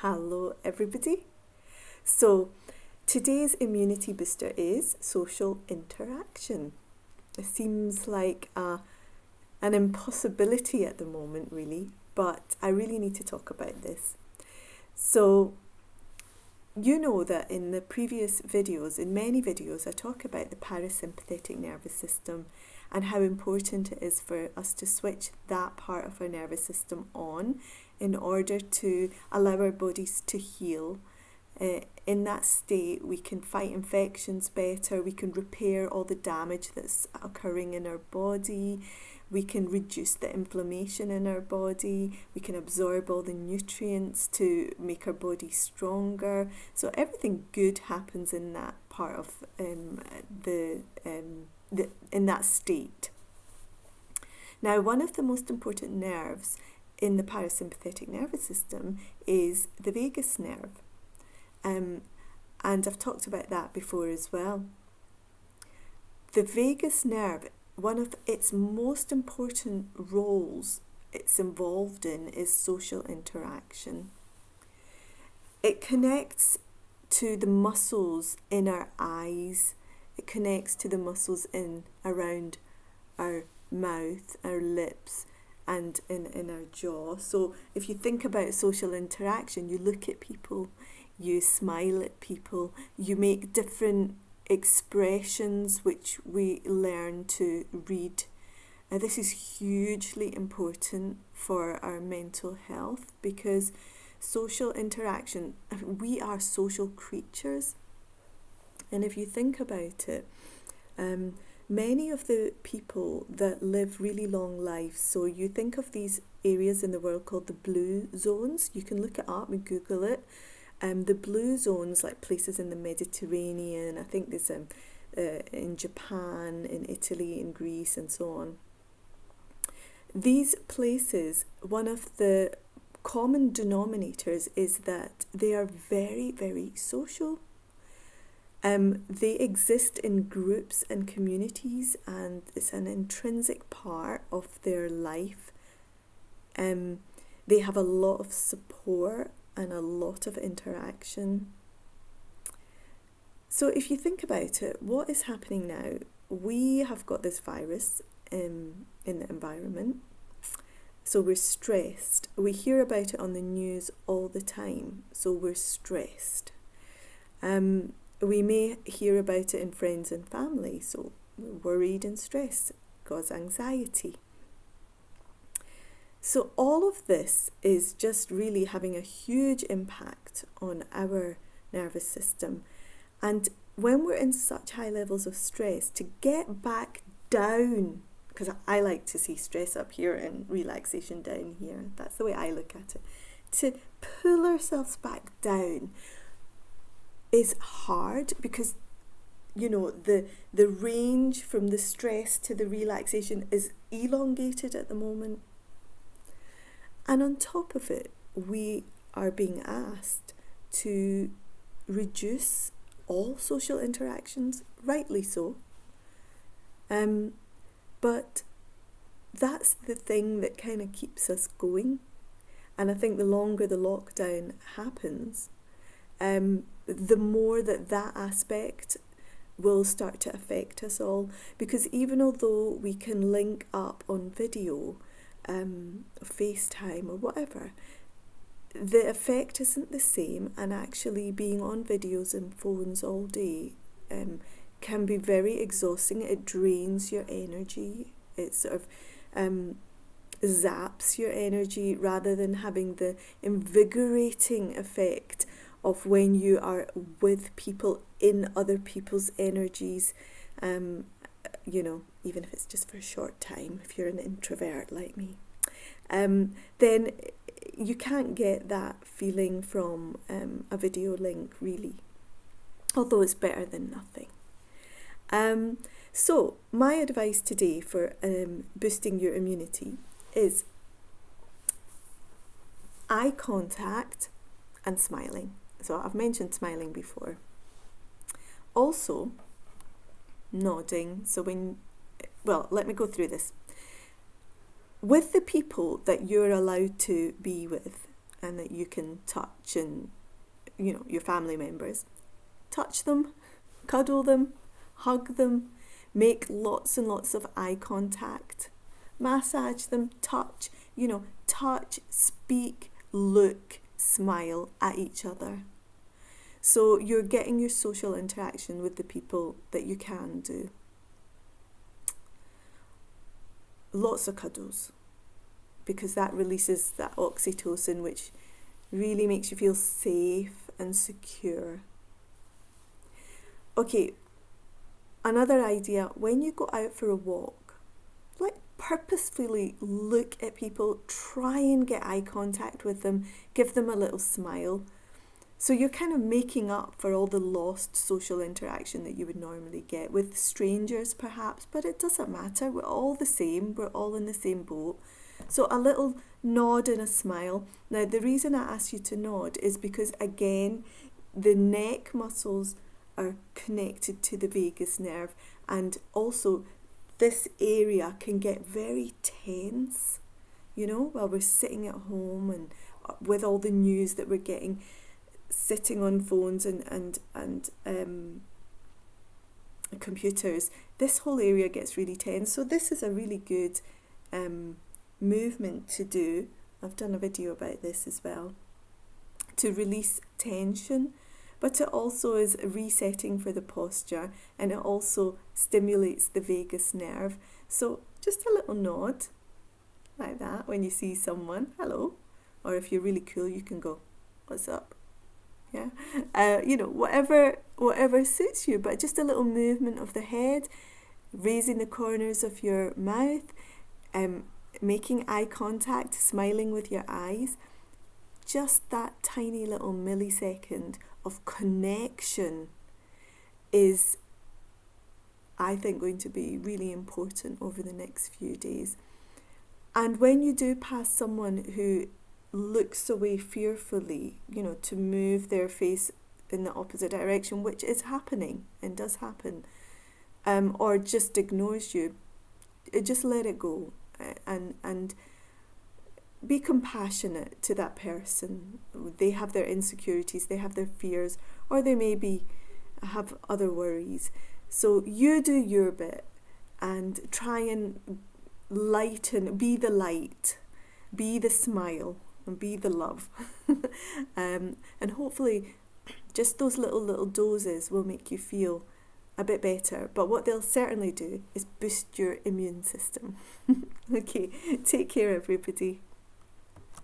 Hello everybody. So today's immunity booster is social interaction. It seems like an impossibility at the moment really, but I really need to talk about this. So you know that in the previous videos, in many videos, I talk about the parasympathetic nervous system and how important it is for us to switch that part of our nervous system on in order to allow our bodies to heal. In that state, we can fight infections better, we can repair all the damage that's occurring in our body, we can reduce the inflammation in our body, we can absorb all the nutrients to make our body stronger. So everything good happens in that part of in that state. Now, one of the most important nerves in the parasympathetic nervous system is the vagus nerve. And I've talked about that before as well. The vagus nerve, one of its most important roles it's involved in is social interaction. It connects to the muscles in our eyes. It connects to the muscles around our mouth, our lips, and in our jaw. So if you think about social interaction, you look at people, you smile at people, you make different expressions which we learn to read. Now, this is hugely important for our mental health because social interaction, we are social creatures. And if you think about it, many of the people that live really long lives, so you think of these areas in the world called the blue zones, you can look it up and Google it. The blue zones, like places in the Mediterranean, I think there's in Japan, in Italy, in Greece, and so on. These places, one of the common denominators is that they are very, very social. They exist in groups and communities, and it's an intrinsic part of their life. They have a lot of support and a lot of interaction. So if you think about it, what is happening now? We have got this virus in the environment. So we're stressed. We hear about it on the news all the time. So we're stressed. We may hear about it in friends and family. So we're worried and stressed, cause anxiety. So all of this is just really having a huge impact on our nervous system. And when we're in such high levels of stress, to get back down, because I like to see stress up here and relaxation down here, that's the way I look at it, to pull ourselves back down is hard because, you know, the range from the stress to the relaxation is elongated at the moment. And on top of it, we are being asked to reduce all social interactions, rightly so. But that's the thing that kind of keeps us going. And I think the longer the lockdown happens, the more that aspect will start to affect us all. Because even although we can link up on video, FaceTime or whatever, the effect isn't the same, and actually being on videos and phones all day can be very exhausting. It drains your energy, it sort of zaps your energy rather than having the invigorating effect of when you are with people in other people's energies. You know, even if it's just for a short time, if you're an introvert like me, then you can't get that feeling from a video link really, although it's better than nothing. So my advice today for boosting your immunity is eye contact and smiling. So I've mentioned smiling before. Also, nodding. So let me go through this. With the people that you're allowed to be with, and that you can touch, and your family members. Touch them, cuddle them, hug them, make lots and lots of eye contact, massage them, touch, touch, speak, look, smile at each other. So you're getting your social interaction with the people that you can do. Lots of cuddles, because that releases that oxytocin, which really makes you feel safe and secure. Okay, another idea, when you go out for a walk, purposefully look at people, try and get eye contact with them, give them a little smile. So you're kind of making up for all the lost social interaction that you would normally get with strangers perhaps, but it doesn't matter. We're all the same. We're all in the same boat. So a little nod and a smile. Now, the reason I ask you to nod is because, again, the neck muscles are connected to the vagus nerve, and also this area can get very tense, while we're sitting at home and with all the news that we're getting, sitting on phones and computers. This whole area gets really tense. So this is a really good movement to do. I've done a video about this as well, to release tension, but it also is resetting for the posture, and it also stimulates the vagus nerve. So just a little nod like that when you see someone, hello, or if you're really cool, you can go, what's up? Yeah, whatever suits you, but just a little movement of the head, raising the corners of your mouth, making eye contact, smiling with your eyes. Just that tiny little millisecond of connection is, I think, going to be really important over the next few days. And when you do pass someone who looks away fearfully, to move their face in the opposite direction, which is happening and does happen, or just ignores you, just let it go, and be compassionate to that person. They have their insecurities, they have their fears, or they maybe have other worries. So you do your bit and try and lighten, be the light, be the smile, and be the love. And hopefully just those little doses will make you feel a bit better. But what they'll certainly do is boost your immune system. Okay, take care everybody.